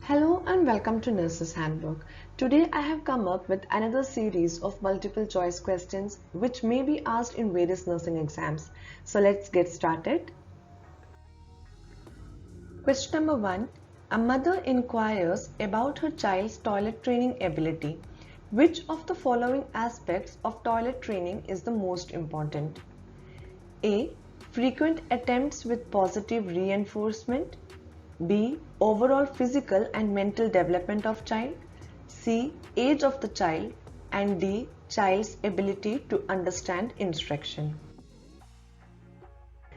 Hello and welcome to Nurse's Handbook. Today I have come up with another series of multiple choice questions which may be asked in various nursing exams. So let's get started. Question number 1. A mother inquires about her child's toilet training ability. Which of the following aspects of toilet training is the most important? A. Frequent attempts with positive reinforcement. B. Overall physical and mental development of child. C. Age of the child. And D. Child's ability to understand instruction.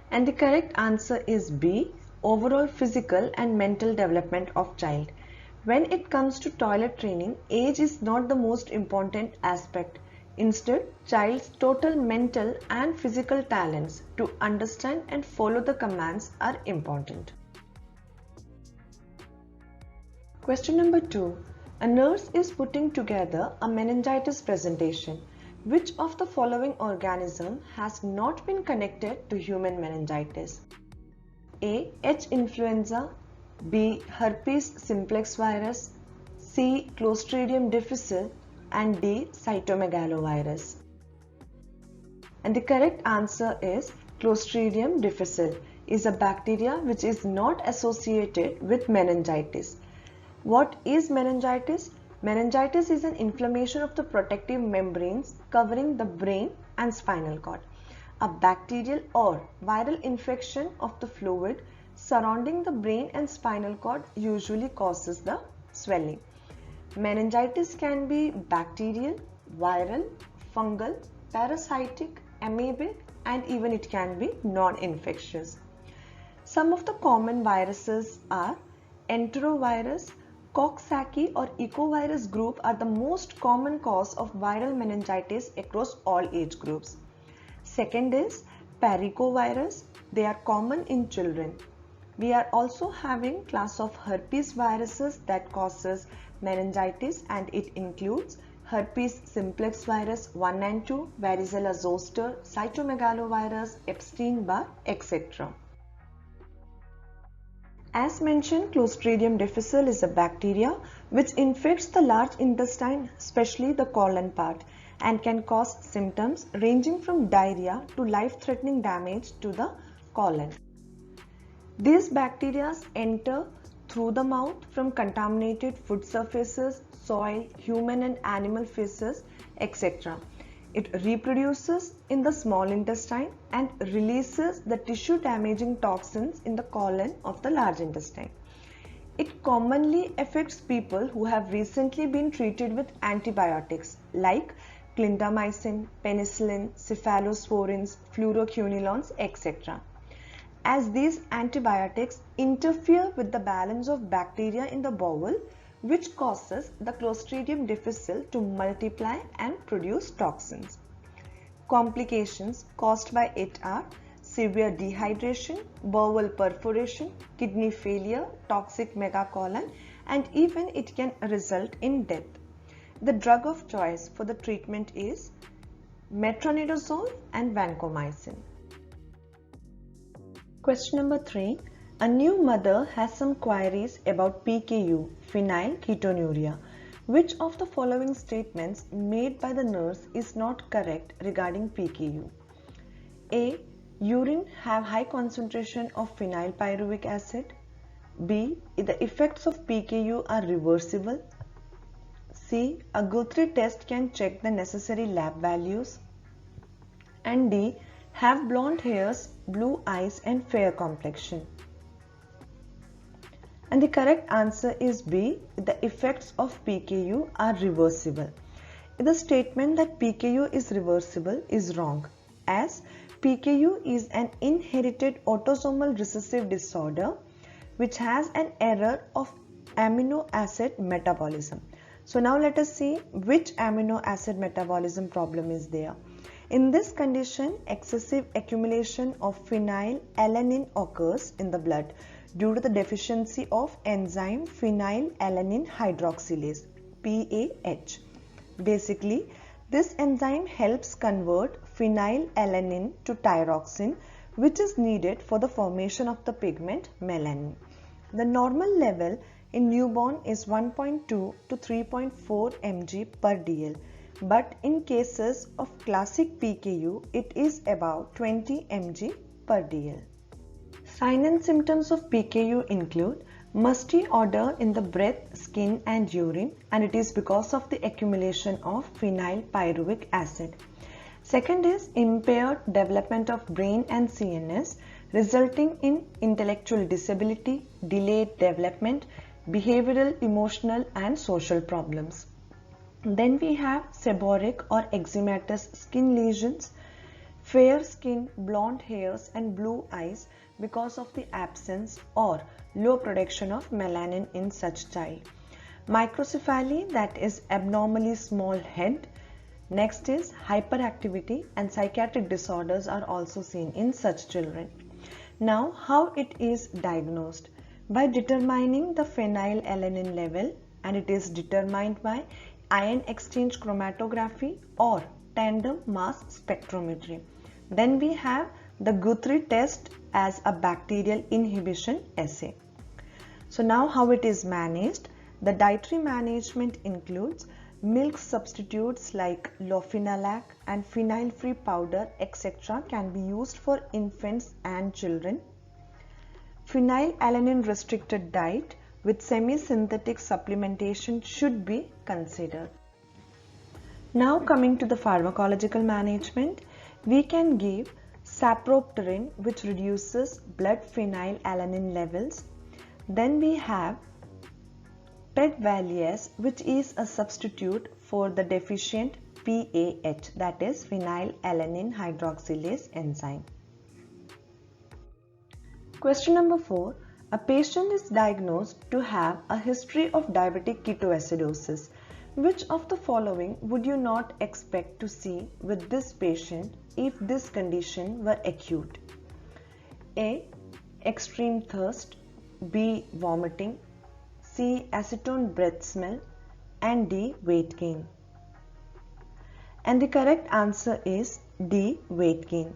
And the correct answer is B. Overall physical and mental development of child. When it comes to toilet training, age is not the most important aspect. Instead, child's total mental and physical talents to understand and follow the commands are important. Question number 2. A nurse is putting together a meningitis presentation. Which of the following organism has not been connected to human meningitis? A. H. influenza. B. Herpes simplex virus. C. Clostridium difficile. And D. Cytomegalovirus. And the correct answer is Clostridium difficile is a bacteria which is not associated with meningitis. What is meningitis? Meningitis is an inflammation of the protective membranes covering the brain and spinal cord. A bacterial or viral infection of the fluid surrounding the brain and spinal cord usually causes the swelling. Meningitis can be bacterial, viral, fungal, parasitic, amoebic, and even it can be non-infectious. Some of the common viruses are enterovirus, Coxsackie or ecovirus group are the most common cause of viral meningitis across all age groups. Second is pericovirus. They are common in children. We are also having class of herpes viruses that causes meningitis, and it includes herpes simplex virus 1 and 2, varicella zoster, cytomegalovirus, Epstein-Barr, etc. As mentioned, Clostridium difficile is a bacteria which infects the large intestine, especially the colon part, and can cause symptoms ranging from diarrhea to life-threatening damage to the colon. These bacteria enter through the mouth from contaminated food surfaces, soil, human and animal feces, etc. It reproduces in the small intestine and releases the tissue damaging toxins in the colon of the large intestine. It commonly affects people who have recently been treated with antibiotics like clindamycin, penicillin, cephalosporins, fluoroquinolones, etc. As these antibiotics interfere with the balance of bacteria in the bowel, which causes the Clostridium difficile to multiply and produce toxins. Complications caused by it are severe dehydration, bowel perforation, kidney failure, toxic megacolon, and even it can result in death. The drug of choice for the treatment is metronidazole and vancomycin. Question number 3. A new mother has some queries about PKU, phenylketonuria. Which of the following statements made by the nurse is not correct regarding PKU? A. Urine have high concentration of phenylpyruvic acid. B. The effects of PKU are reversible. C. A Guthrie test can check the necessary lab values. And D. Have blonde hairs, blue eyes and fair complexion. And the correct answer is B. The effects of PKU are reversible. The statement that PKU is reversible is wrong, as PKU is an inherited autosomal recessive disorder which has an error of amino acid metabolism. So now let us see which amino acid metabolism problem is there. In this condition, excessive accumulation of phenylalanine occurs in the blood due to the deficiency of enzyme phenylalanine hydroxylase PAH. Basically, this enzyme helps convert phenylalanine to thyroxine, which is needed for the formation of the pigment melanin. The normal level in newborn is 1.2 to 3.4 mg per dl, but in cases of classic PKU, it is about 20 mg per dl. Signs and symptoms of PKU include musty odor in the breath, skin and urine, and it is because of the accumulation of phenylpyruvic acid. Second is impaired development of brain and CNS, resulting in intellectual disability, delayed development, behavioral, emotional and social problems. Then we have seborrheic or eczematous skin lesions, fair skin, blonde hairs and blue eyes because of the absence or low production of melanin in such child. Microcephaly, that is abnormally small head. Next is hyperactivity, and psychiatric disorders are also seen in such children. Now, how it is diagnosed? By determining the phenylalanine level, and it is determined by ion exchange chromatography or tandem mass spectrometry. Then we have the Guthrie test as a bacterial inhibition assay. So now how it is managed? The dietary management includes milk substitutes like lopinalac and phenyl-free powder etc. can be used for infants and children. Phenylalanine restricted diet with semi-synthetic supplementation should be considered. Now coming to the pharmacological management, we can give sapropterin, which reduces blood phenylalanine levels. Then we have pegvaliase, which is a substitute for the deficient PAH, that is phenylalanine hydroxylase enzyme. Question number 4. A patient is diagnosed to have a history of diabetic ketoacidosis. Which of the following would you not expect to see with this patient if this condition were acute? A. Extreme thirst, B. Vomiting, C. Acetone breath smell, and D. Weight gain. And the correct answer is D. Weight gain.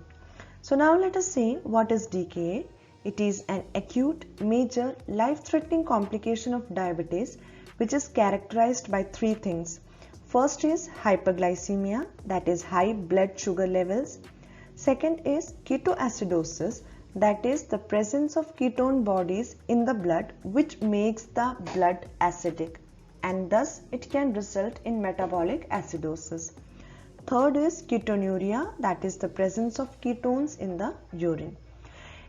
So now let us see what is DKA. It is an acute, major, life-threatening complication of diabetes which is characterized by three things. First is hyperglycemia, that is high blood sugar levels. Second is ketoacidosis, that is the presence of ketone bodies in the blood which makes the blood acidic, and thus it can result in metabolic acidosis. Third is ketonuria, that is the presence of ketones in the urine.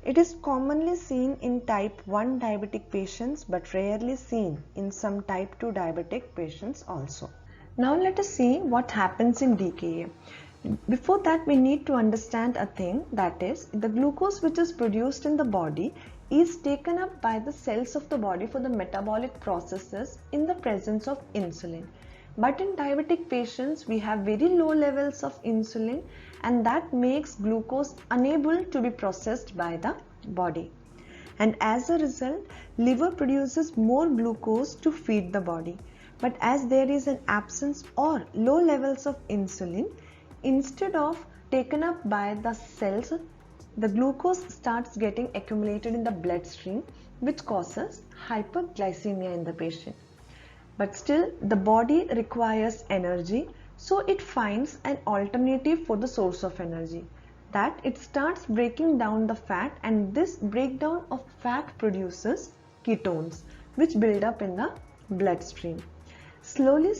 It is commonly seen in type 1 diabetic patients but rarely seen in some type 2 diabetic patients also. Now let us see what happens in DKA. Before that, we need to understand a thing, that is the glucose which is produced in the body is taken up by the cells of the body for the metabolic processes in the presence of insulin. But in diabetic patients, we have very low levels of insulin, and that makes glucose unable to be processed by the body. And as a result, liver produces more glucose to feed the body. But as there is an absence or low levels of insulin, instead of taken up by the cells, the glucose starts getting accumulated in the bloodstream, which causes hyperglycemia in the patient. But still the body requires energy, so it finds an alternative for the source of energy, that it starts breaking down the fat, and this breakdown of fat produces ketones which build up in the bloodstream. Slowly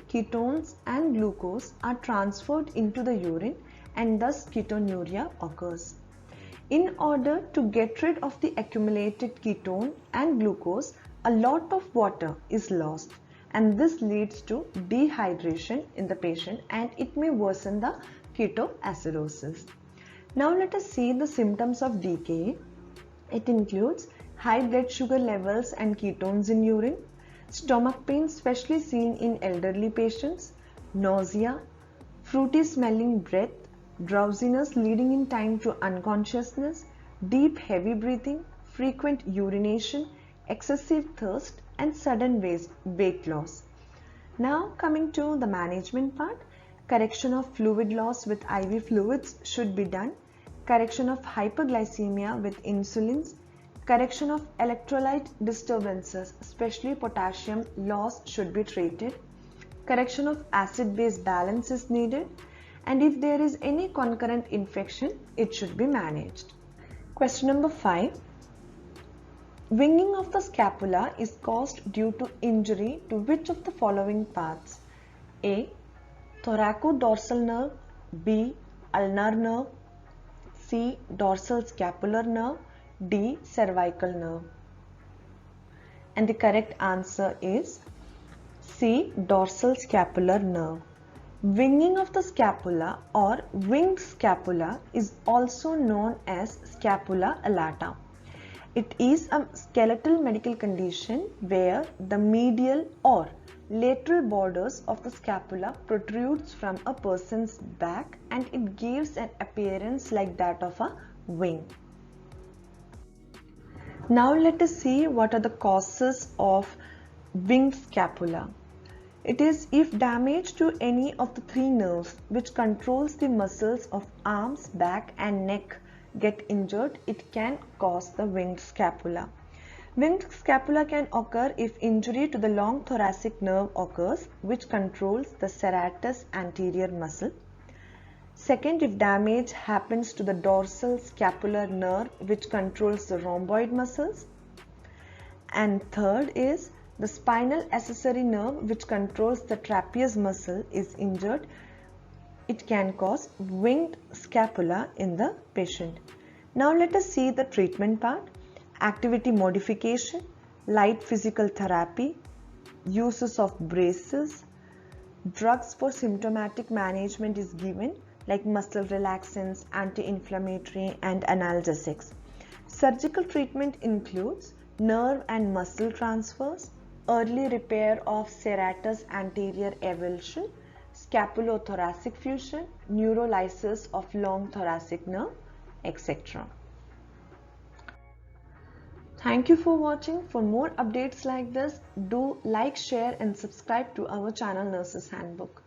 ketones and glucose are transferred into the urine, and thus ketonuria occurs. In order to get rid of the accumulated ketone and glucose, a lot of water is lost, and this leads to dehydration in the patient, and it may worsen the ketoacidosis. Now let us see the symptoms of DKA. It includes high blood sugar levels and ketones in urine, stomach pain especially seen in elderly patients, nausea, fruity smelling breath, drowsiness leading in time to unconsciousness, deep heavy breathing, frequent urination, excessive thirst, and sudden weight loss. Now coming to the management part, correction of fluid loss with IV fluids should be done, correction of hyperglycemia with insulins, Correction of electrolyte disturbances, especially potassium loss, should be treated. Correction of acid-base balance is needed, and if there is any concurrent infection, it should be managed. Question number 5. Winging of the scapula is caused due to injury to which of the following parts? A. Thoracodorsal nerve, B. Ulnar nerve, C. Dorsal scapular nerve, D. Cervical nerve. And the correct answer is C. Dorsal scapular nerve. Winging of the scapula or winged scapula is also known as scapula alata. It is a skeletal medical condition where the medial or lateral borders of the scapula protrudes from a person's back and it gives an appearance like that of a wing. Now let us see what are the causes of winged scapula. It is if damage to any of the 3 nerves which controls the muscles of arms, back and neck get injured, it can cause the winged scapula. Winged scapula can occur if injury to the long thoracic nerve occurs, which controls the serratus anterior muscle. Second, if damage happens to the dorsal scapular nerve, which controls the rhomboid muscles. And third is the spinal accessory nerve, which controls the trapezius muscle, is injured. It can cause winged scapula in the patient. Now let us see the treatment part. Activity modification, light physical therapy, uses of braces, drugs for symptomatic management is given like muscle relaxants, anti-inflammatory and analgesics. Surgical treatment includes nerve and muscle transfers, early repair of serratus anterior avulsion, scapulothoracic fusion, neurolysis of long thoracic nerve, etc. Thank you for watching. For more updates like this, do like, share and subscribe to our channel Nurses Handbook.